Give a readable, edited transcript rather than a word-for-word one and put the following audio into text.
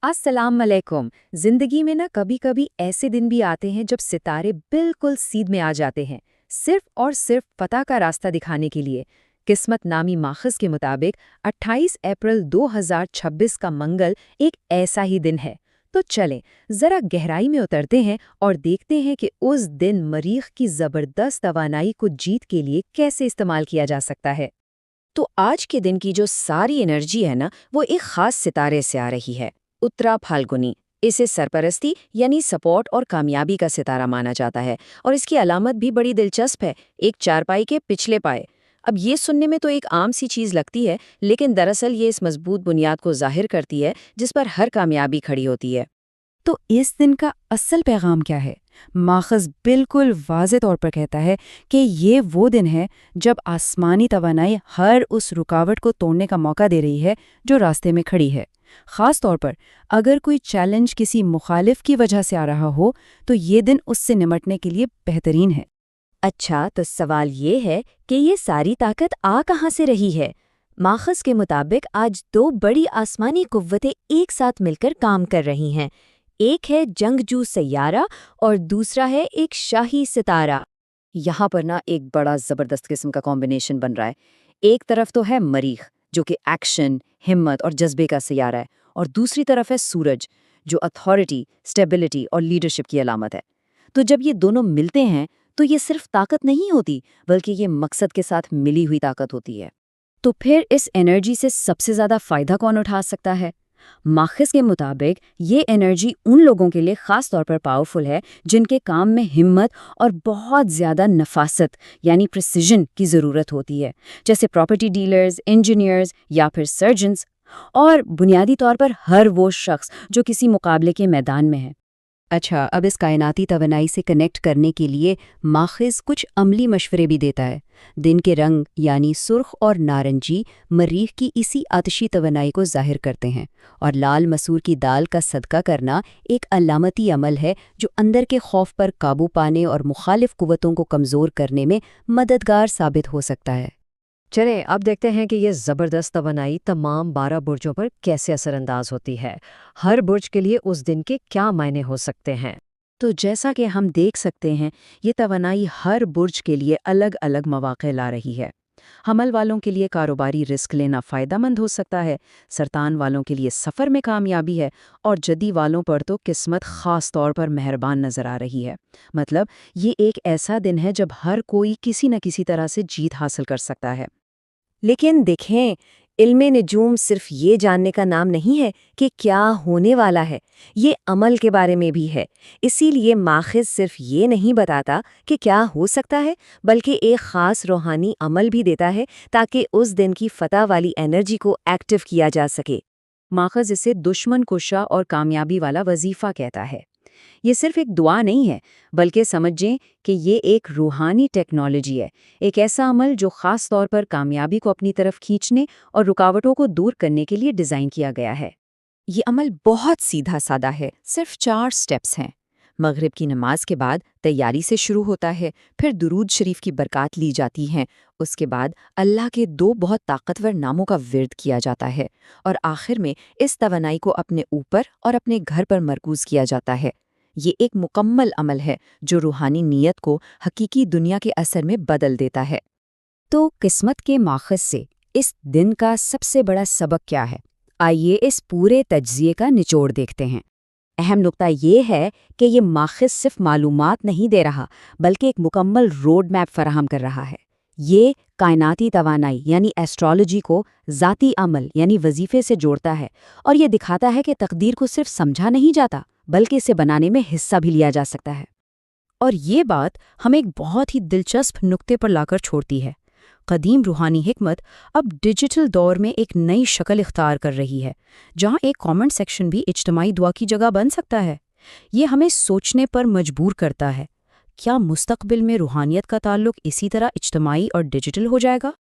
अस्सलाम वालेकुम। जिंदगी में ना कभी कभी ऐसे दिन भी आते हैं जब सितारे बिल्कुल सीध में आ जाते हैं, सिर्फ और सिर्फ पता का रास्ता दिखाने के लिए। किस्मत नामी माखज़ के मुताबिक 28 अप्रैल 2026 का मंगल एक ऐसा ही दिन है। तो चलें जरा गहराई में उतरते हैं और देखते हैं कि उस दिन मरीख की जबरदस्त तवानाई को जीत के लिए कैसे इस्तेमाल किया जा सकता है। तो आज के दिन की जो सारी एनर्जी है ना, वो एक खास सितारे से आ रही है, उत्तरा फाल्गुनी। इसे सरपरस्ती यानी सपोर्ट और कामयाबी का सितारा माना जाता है, और इसकी अलामत भी बड़ी दिलचस्प है, एक चारपाई के पिछले पाए। अब ये सुनने में तो एक आम सी चीज लगती है, लेकिन दरअसल ये इस मजबूत बुनियाद को जाहिर करती है जिस पर हर कामयाबी खड़ी होती है। तो इस दिन का असल पैगाम क्या है? माखज़ बिल्कुल वाज़े तौर पर कहता है कि ये वो दिन है जब आसमानी तवानाई हर उस रुकावट को तोड़ने का मौका दे रही है जो रास्ते में खड़ी है। ख़ास तौर पर अगर कोई चैलेंज किसी मुखालिफ की वजह से आ रहा हो, तो ये दिन उससे निमटने के लिए बेहतरीन है। अच्छा, तो सवाल ये है कि ये सारी ताकत आ कहाँ से रही है? माखज़ के मुताबिक आज दो बड़ी आसमानी कुव्वतें एक साथ मिलकर काम कर रही हैं। एक है जंगजू सैयारा और दूसरा है एक शाही सितारा। यहाँ पर ना एक बड़ा जबरदस्त किस्म का कॉम्बिनेशन बन रहा है। एक तरफ तो है मरीख, जो कि एक्शन, हिम्मत और जज्बे का सैयारा है, और दूसरी तरफ है सूरज, जो अथॉरिटी, स्टेबिलिटी और लीडरशिप की अलामत है। तो जब ये दोनों मिलते हैं तो ये सिर्फ ताकत नहीं होती, बल्कि ये मकसद के साथ मिली हुई ताकत होती है। तो फिर इस एनर्जी से सबसे ज्यादा फायदा कौन उठा सकता है? माखिस के मुताबिक ये एनर्जी उन लोगों के लिए खास तौर पर पावरफुल है जिनके काम में हिम्मत और बहुत ज़्यादा नफासत यानी प्रिसिजन की ज़रूरत होती है, जैसे प्रॉपर्टी डीलर्स, इंजीनियर्स या फिर सर्जन्स, और बुनियादी तौर पर हर वो शख्स जो किसी मुकाबले के मैदान में है। अच्छा, अब इस कायनाती तवानाई से कनेक्ट करने के लिए माखिज़ कुछ अमली मशवरे भी देता है। दिन के रंग यानी सुर्ख और नारंगी मरीख की इसी आतिशी तवानाई को जाहिर करते हैं, और लाल मसूर की दाल का सदका करना एक अलामती अमल है जो अंदर के खौफ पर काबू पाने और मुखालिफ कुव्वतों को कमज़ोर करने में मददगार साबित हो सकता है। चलें अब देखते हैं कि ये ज़बरदस्त तवानाई तमाम 12 बुर्जों पर कैसे असरअंदाज होती है। हर बुर्ज के लिए उस दिन के क्या मायने हो सकते हैं? तो जैसा कि हम देख सकते हैं, ये तवानाई हर बुर्ज के लिए अलग अलग मौक़े ला रही है। हमल वालों के लिए कारोबारी रिस्क लेना फ़ायदेमंद हो सकता है, सरतान वालों के लिए सफ़र में कामयाबी है, और जदी वालों पर तो किस्मत ख़ास तौर पर मेहरबान नज़र आ रही है। मतलब ये एक ऐसा दिन है जब हर कोई किसी न किसी तरह से जीत हासिल कर सकता है। लेकिन देखें, इल्मे निजूम सिर्फ ये जानने का नाम नहीं है कि क्या होने वाला है, ये अमल के बारे में भी है। इसीलिए माखिज़ सिर्फ ये नहीं बताता कि क्या हो सकता है, बल्कि एक ख़ास रूहानी अमल भी देता है ताकि उस दिन की फ़तह वाली एनर्जी को एक्टिव किया जा सके। माखिज़ इसे दुश्मन कुशा और कामयाबी वाला वजीफ़ा कहता है। ये सिर्फ एक दुआ नहीं है, बल्कि समझें कि ये एक रूहानी टेक्नोलॉजी है, एक ऐसा अमल जो ख़ास तौर पर कामयाबी को अपनी तरफ खींचने और रुकावटों को दूर करने के लिए डिज़ाइन किया गया है। ये अमल बहुत सीधा सादा है, सिर्फ 4 स्टेप्स हैं। मगरिब की नमाज के बाद तैयारी से शुरू होता है, फिर दुरूद शरीफ की बरकत ली जाती हैं, उसके बाद अल्लाह के 2 बहुत ताकतवर नामों का विर्द किया जाता है, और आखिर में इस तवानाई को अपने ऊपर और अपने घर पर मरकूज़ किया जाता है। ये एक मुकम्मल अमल है जो रूहानी नीयत को हकीकी दुनिया के असर में बदल देता है। तो किस्मत के माखज़ से इस दिन का सबसे बड़ा सबक क्या है? आइए इस पूरे तज्ज़िये का निचोड़ देखते हैं। अहम नुक्ता ये है कि ये माखज़ सिर्फ मालूमात नहीं दे रहा, बल्कि एक मुकम्मल रोड मैप फराहम कर रहा है। ये कायनाती तवानाई यानी एस्ट्रोलॉजी को ज़ाती अमल यानी वजीफ़े से जोड़ता है, और ये दिखाता है कि तकदीर को सिर्फ समझा नहीं जाता, बल्कि इसे बनाने में हिस्सा भी लिया जा सकता है। और ये बात हमें एक बहुत ही दिलचस्प नुक्ते पर लाकर छोड़ती है। कदीम रूहानी हिकमत अब डिजिटल दौर में एक नई शक्ल इख्तियार कर रही है, जहाँ एक कमेंट सेक्शन भी इज्तिमाई दुआ की जगह बन सकता है। ये हमें सोचने पर मजबूर करता है, क्या मुस्तक़बिल में रूहानियत का ताल्लुक इसी तरह इज्तिमाई और डिजिटल हो जाएगा?